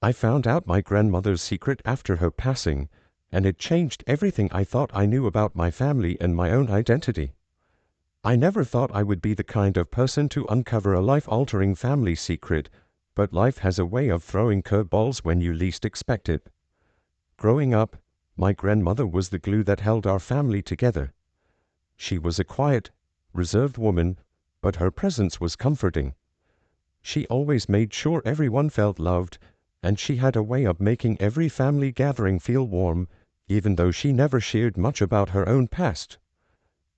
I found out my grandmother's secret after her passing, and it changed everything I thought I knew about my family and my own identity. I never thought I would be the kind of person to uncover a life-altering family secret, but life has a way of throwing curveballs when you least expect it. Growing up, my grandmother was the glue that held our family together. She was a quiet, reserved woman, but her presence was comforting. She always made sure everyone felt loved, and she had a way of making every family gathering feel warm, even though she never shared much about her own past.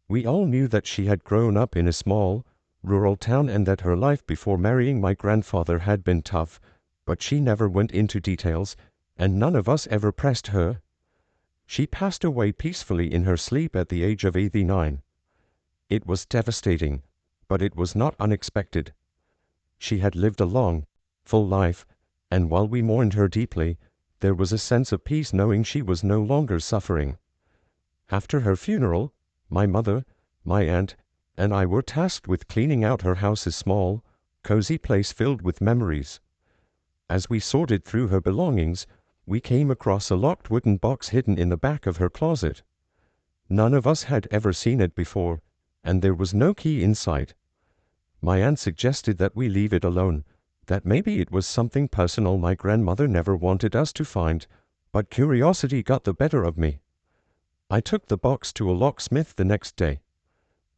We all knew that she had grown up in a small, rural town and that her life before marrying my grandfather had been tough, but she never went into details, and none of us ever pressed her. She passed away peacefully in her sleep at the age of 89. It was devastating, but it was not unexpected. She had lived a long, full life, and while we mourned her deeply, there was a sense of peace knowing she was no longer suffering. After her funeral, my mother, my aunt, and I were tasked with cleaning out her house's small, cozy place filled with memories. As we sorted through her belongings, we came across a locked wooden box hidden in the back of her closet. None of us had ever seen it before, and there was no key inside. My aunt suggested that we leave it alone, that maybe it was something personal my grandmother never wanted us to find, but curiosity got the better of me. I took the box to a locksmith the next day.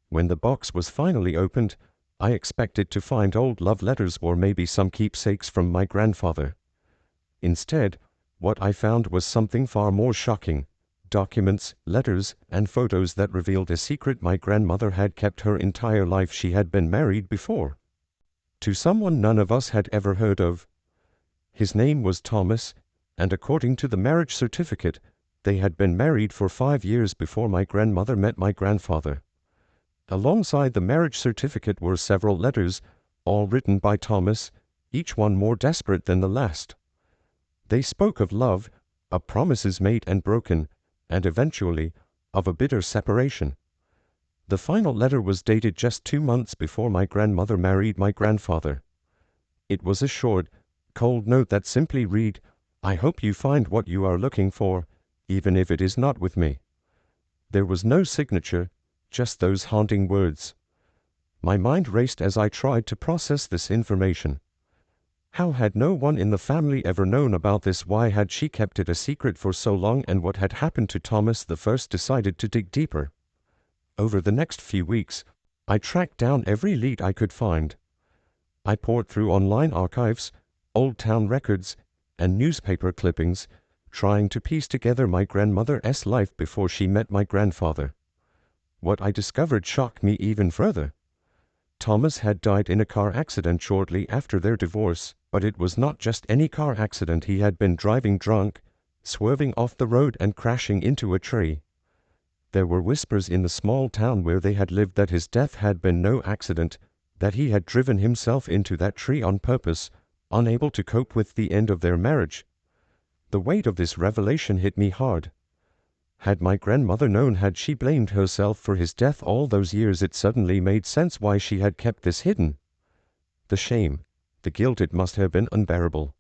When the box was finally opened, I expected to find old love letters or maybe some keepsakes from my grandfather. Instead, what I found was something far more shocking: documents, letters, and photos that revealed a secret my grandmother had kept her entire life. She had been married before, to someone none of us had ever heard of. His name was Thomas, and according to the marriage certificate, they had been married for 5 years before my grandmother met my grandfather. Alongside the marriage certificate were several letters, all written by Thomas, each one more desperate than the last. They spoke of love, of promises made and broken, and eventually, of a bitter separation. The final letter was dated just 2 months before my grandmother married my grandfather. It was a short, cold note that simply read, "I hope you find what you are looking for, even if it is not with me." There was no signature, just those haunting words. My mind raced as I tried to process this information. How had no one in the family ever known about this? Why had she kept it a secret for so long? And what had happened to Thomas? The first decided to dig deeper. Over the next few weeks, I tracked down every lead I could find. I poured through online archives, old town records, and newspaper clippings, trying to piece together my grandmother's life before she met my grandfather. What I discovered shocked me even further. Thomas had died in a car accident shortly after their divorce, but it was not just any car accident. He had been driving drunk, swerving off the road and crashing into a tree. There were whispers in the small town where they had lived that his death had been no accident, that he had driven himself into that tree on purpose, unable to cope with the end of their marriage. The weight of this revelation hit me hard. Had my grandmother known? Had she blamed herself for his death all those years? It suddenly made sense why she had kept this hidden. The shame, the guilt, it must have been unbearable.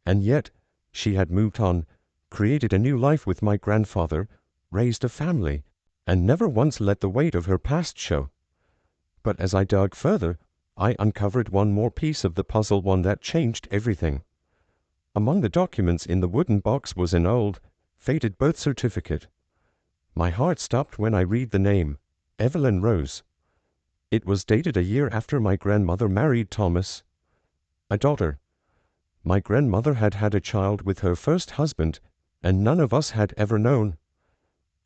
And yet, she had moved on, created a new life with my grandfather, raised a family, and never once let the weight of her past show. But as I dug further, I uncovered one more piece of the puzzle, one that changed everything. Among the documents in the wooden box was an old, faded birth certificate. My heart stopped when I read the name, Evelyn Rose. It was dated a year after my grandmother married Thomas. A daughter. My grandmother had had a child with her first husband, and none of us had ever known.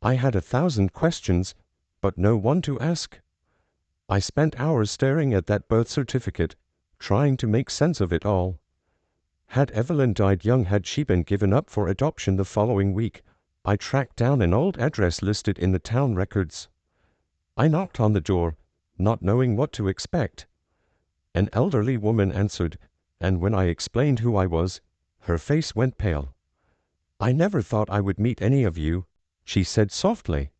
I had 1,000 questions, but no one to ask. I spent hours staring at that birth certificate, trying to make sense of it all. Had Evelyn died young? Had she been given up for adoption? The following week, I tracked down an old address listed in the town records. I knocked on the door, not knowing what to expect. An elderly woman answered, and when I explained who I was, her face went pale. "I never thought I would meet any of you," she said softly.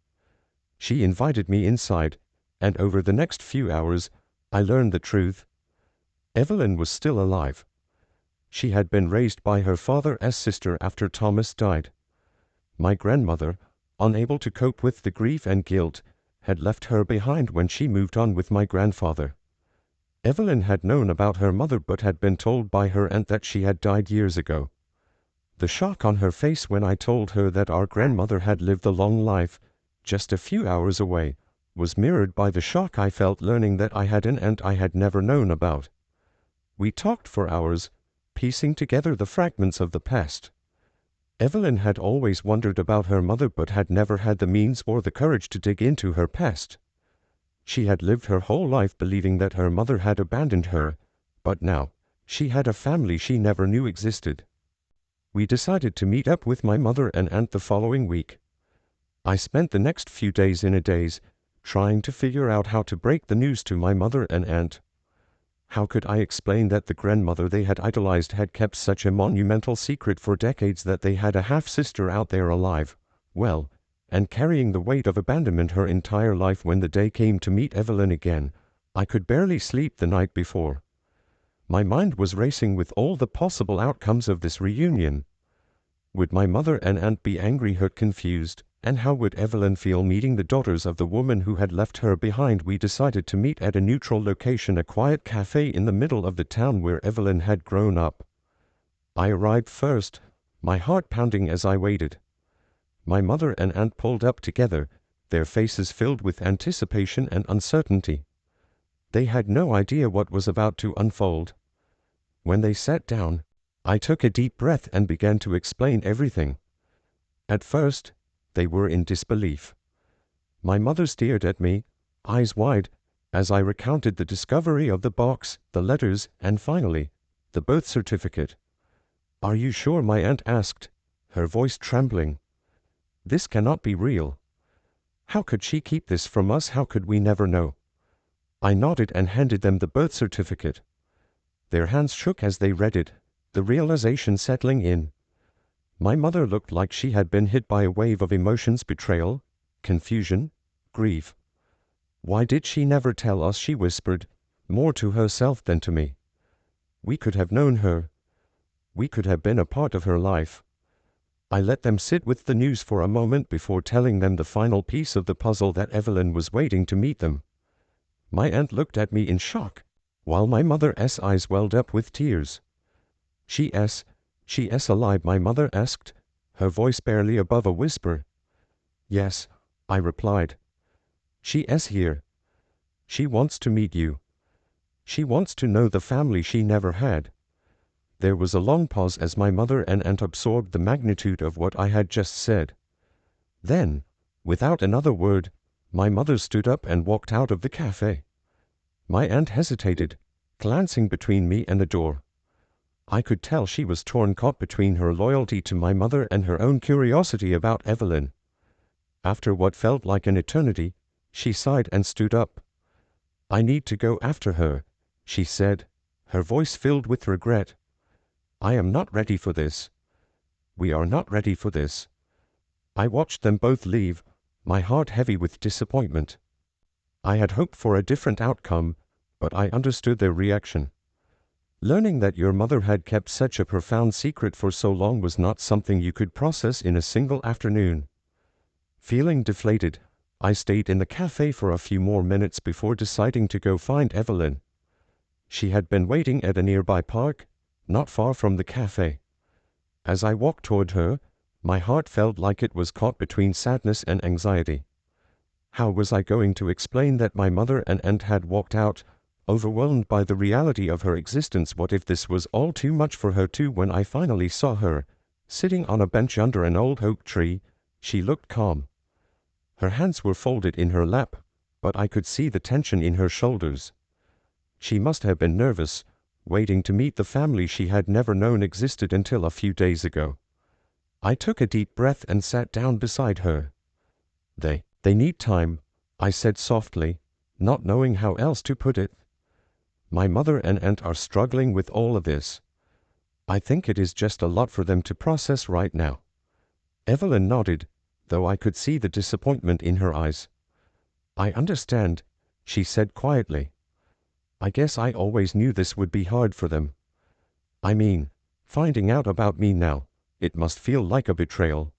She invited me inside, and over the next few hours, I learned the truth. Evelyn was still alive. She had been raised by her father's sister after Thomas died. My grandmother, unable to cope with the grief and guilt, had left her behind when she moved on with my grandfather. Evelyn had known about her mother but had been told by her aunt that she had died years ago. The shock on her face when I told her that our grandmother had lived a long life, just a few hours away, was mirrored by the shock I felt learning that I had an aunt I had never known about. We talked for hours, piecing together the fragments of the past. Evelyn had always wondered about her mother but had never had the means or the courage to dig into her past. She had lived her whole life believing that her mother had abandoned her, but now, she had a family she never knew existed. We decided to meet up with my mother and aunt the following week. I spent the next few days in a daze, trying to figure out how to break the news to my mother and aunt. How could I explain that the grandmother they had idolized had kept such a monumental secret for decades, that they had a half-sister out there alive, well, and carrying the weight of abandonment her entire life? When the day came to meet Evelyn again, I could barely sleep the night before. My mind was racing with all the possible outcomes of this reunion. Would my mother and aunt be angry, hurt, confused? And how would Evelyn feel meeting the daughters of the woman who had left her behind? We decided to meet at a neutral location, a quiet cafe in the middle of the town where Evelyn had grown up. I arrived first, my heart pounding as I waited. My mother and aunt pulled up together, their faces filled with anticipation and uncertainty. They had no idea what was about to unfold. When they sat down, I took a deep breath and began to explain everything. At first, they were in disbelief. My mother stared at me, eyes wide, as I recounted the discovery of the box, the letters, and finally, the birth certificate. "Are you sure?" my aunt asked, her voice trembling. "This cannot be real. How could she keep this from us? How could we never know?" I nodded and handed them the birth certificate. Their hands shook as they read it, the realization settling in. My mother looked like she had been hit by a wave of emotions: betrayal, confusion, grief. "Why did she never tell us?" she whispered, more to herself than to me. "We could have known her. We could have been a part of her life." I let them sit with the news for a moment before telling them the final piece of the puzzle, that Evelyn was waiting to meet them. My aunt looked at me in shock, while my mother's eyes welled up with tears. She's alive?" my mother asked, her voice barely above a whisper. "Yes," I replied. "She's here. She wants to meet you. She wants to know the family she never had." There was a long pause as my mother and aunt absorbed the magnitude of what I had just said. Then, without another word, my mother stood up and walked out of the cafe. My aunt hesitated, glancing between me and the door. I could tell she was torn, caught between her loyalty to my mother and her own curiosity about Evelyn. After what felt like an eternity, she sighed and stood up. "I need to go after her," she said, her voice filled with regret. "I am not ready for this. We are not ready for this." I watched them both leave, my heart heavy with disappointment. I had hoped for a different outcome, but I understood their reaction. Learning that your mother had kept such a profound secret for so long was not something you could process in a single afternoon. Feeling deflated, I stayed in the cafe for a few more minutes before deciding to go find Evelyn. She had been waiting at a nearby park, not far from the cafe. As I walked toward her, my heart felt like it was caught between sadness and anxiety. How was I going to explain that my mother and aunt had walked out, overwhelmed by the reality of her existence? What if this was all too much for her too? When I finally saw her, sitting on a bench under an old oak tree, she looked calm. Her hands were folded in her lap, but I could see the tension in her shoulders. She must have been nervous, waiting to meet the family she had never known existed until a few days ago. I took a deep breath and sat down beside her. They need time," I said softly, not knowing how else to put it. "My mother and aunt are struggling with all of this. I think it is just a lot for them to process right now." Evelyn nodded, though I could see the disappointment in her eyes. "I understand," she said quietly. "I guess I always knew this would be hard for them. I mean, Finding out about me now, it must feel like a betrayal.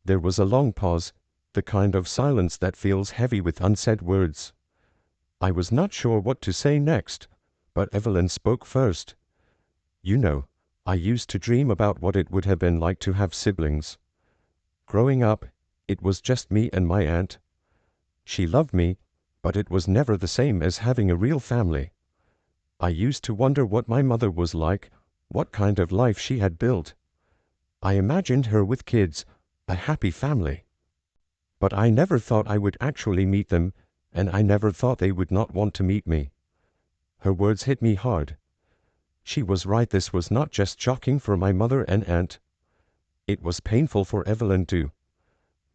There was a long pause, the kind of silence that feels heavy with unsaid words. I was not sure what to say next, but Evelyn spoke first. You know, I used to dream about what it would have been like to have siblings. Growing up, it was just me and my aunt. She loved me, but it was never the same as having a real family. I used to wonder what my mother was like, what kind of life she had built. I imagined her with kids, a happy family. But I never thought I would actually meet them, and I never thought they would not want to meet me. Her words hit me hard. She was right, this was not just shocking for my mother and aunt. It was painful for Evelyn too.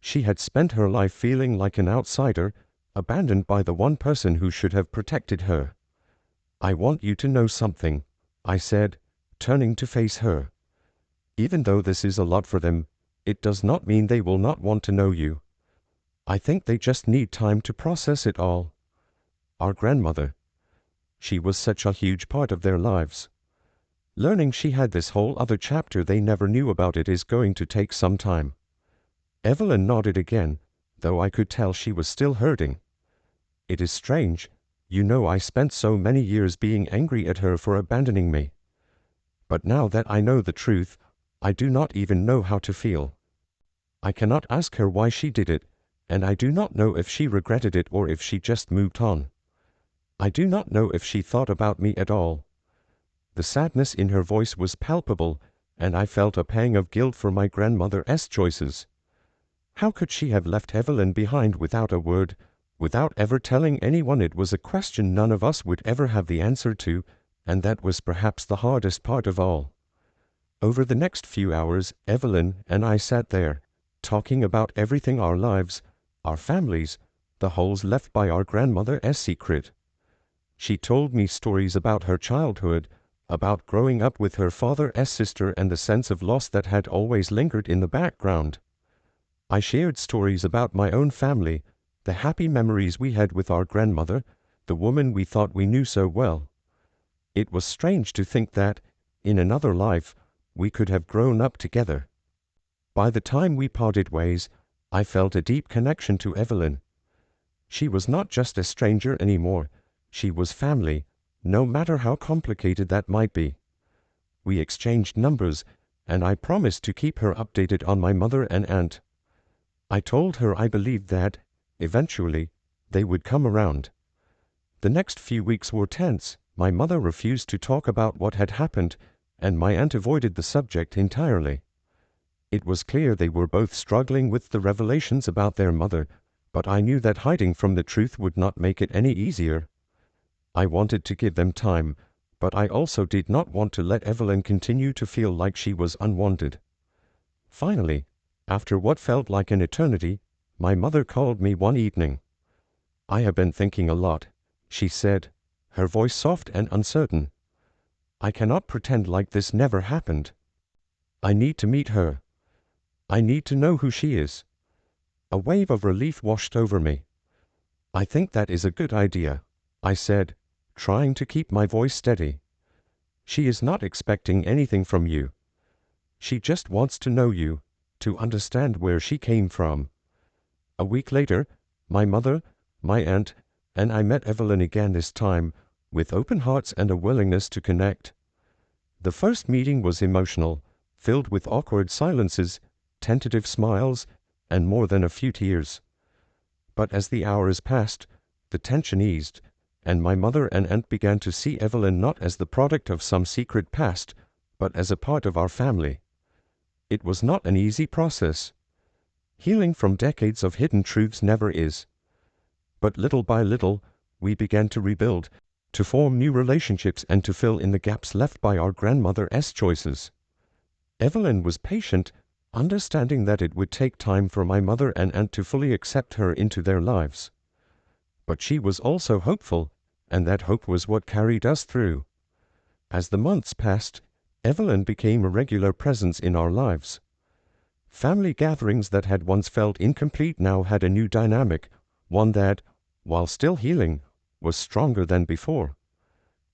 She had spent her life feeling like an outsider, abandoned by the one person who should have protected her. I want you to know something, I said, turning to face her. Even though this is a lot for them, it does not mean they will not want to know you. I think they just need time to process it all. Our grandmother. She was such a huge part of their lives. Learning she had this whole other chapter they never knew about it is going to take some time. Evelyn nodded again, though I could tell she was still hurting. It is strange. You know, I spent so many years being angry at her for abandoning me. But now that I know the truth, I do not even know how to feel. I cannot ask her why she did it, and I do not know if she regretted it or if she just moved on. I do not know if she thought about me at all. The sadness in her voice was palpable, and I felt a pang of guilt for my grandmother's choices. How could she have left Evelyn behind without a word, without ever telling anyone? It was a question none of us would ever have the answer to, and that was perhaps the hardest part of all. Over the next few hours, Evelyn and I sat there, talking about everything: our lives, our families, the holes left by our grandmother's secret. She told me stories about her childhood, about growing up with her father's sister and the sense of loss that had always lingered in the background. I shared stories about my own family, the happy memories we had with our grandmother, the woman we thought we knew so well. It was strange to think that, in another life, we could have grown up together. By the time we parted ways, I felt a deep connection to Evelyn. She was not just a stranger anymore, she was family, no matter how complicated that might be. We exchanged numbers, and I promised to keep her updated on my mother and aunt. I told her I believed that, eventually, they would come around. The next few weeks were tense. My mother refused to talk about what had happened, and my aunt avoided the subject entirely. It was clear they were both struggling with the revelations about their mother, but I knew that hiding from the truth would not make it any easier. I wanted to give them time, but I also did not want to let Evelyn continue to feel like she was unwanted. Finally, after what felt like an eternity, my mother called me one evening. "I have been thinking a lot," she said, her voice soft and uncertain. "I cannot pretend like this never happened. I need to meet her. I need to know who she is." A wave of relief washed over me. "I think that is a good idea," I said, trying to keep my voice steady. "She is not expecting anything from you. She just wants to know you, to understand where she came from." A week later, my mother, my aunt, and I met Evelyn again, this time with open hearts and a willingness to connect. The first meeting was emotional, filled with awkward silences, tentative smiles, and more than a few tears. But as the hours passed, the tension eased, and my mother and aunt began to see Evelyn not as the product of some secret past, but as a part of our family. It was not an easy process. Healing from decades of hidden truths never is. But little by little, we began to rebuild, to form new relationships, and to fill in the gaps left by our grandmother's choices. Evelyn was patient, understanding that it would take time for my mother and aunt to fully accept her into their lives. But she was also hopeful, and that hope was what carried us through. As the months passed, Evelyn became a regular presence in our lives. Family gatherings that had once felt incomplete now had a new dynamic, one that, while still healing, was stronger than before.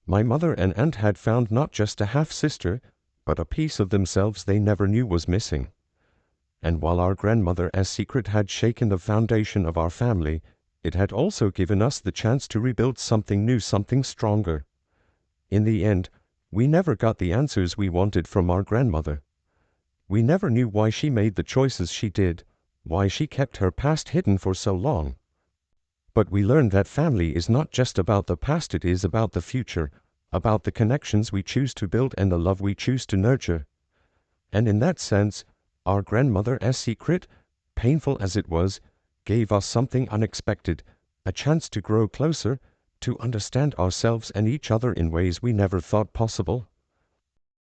My mother and aunt had found not just a half-sister, but a piece of themselves they never knew was missing. And while our grandmother's secret had shaken the foundation of our family, it had also given us the chance to rebuild something new, something stronger. In the end, we never got the answers we wanted from our grandmother. We never knew why she made the choices she did, why she kept her past hidden for so long. But we learned that family is not just about the past, it is about the future, about the connections we choose to build and the love we choose to nurture. And in that sense, our grandmother's secret, painful as it was, gave us something unexpected, a chance to grow closer, to understand ourselves and each other in ways we never thought possible.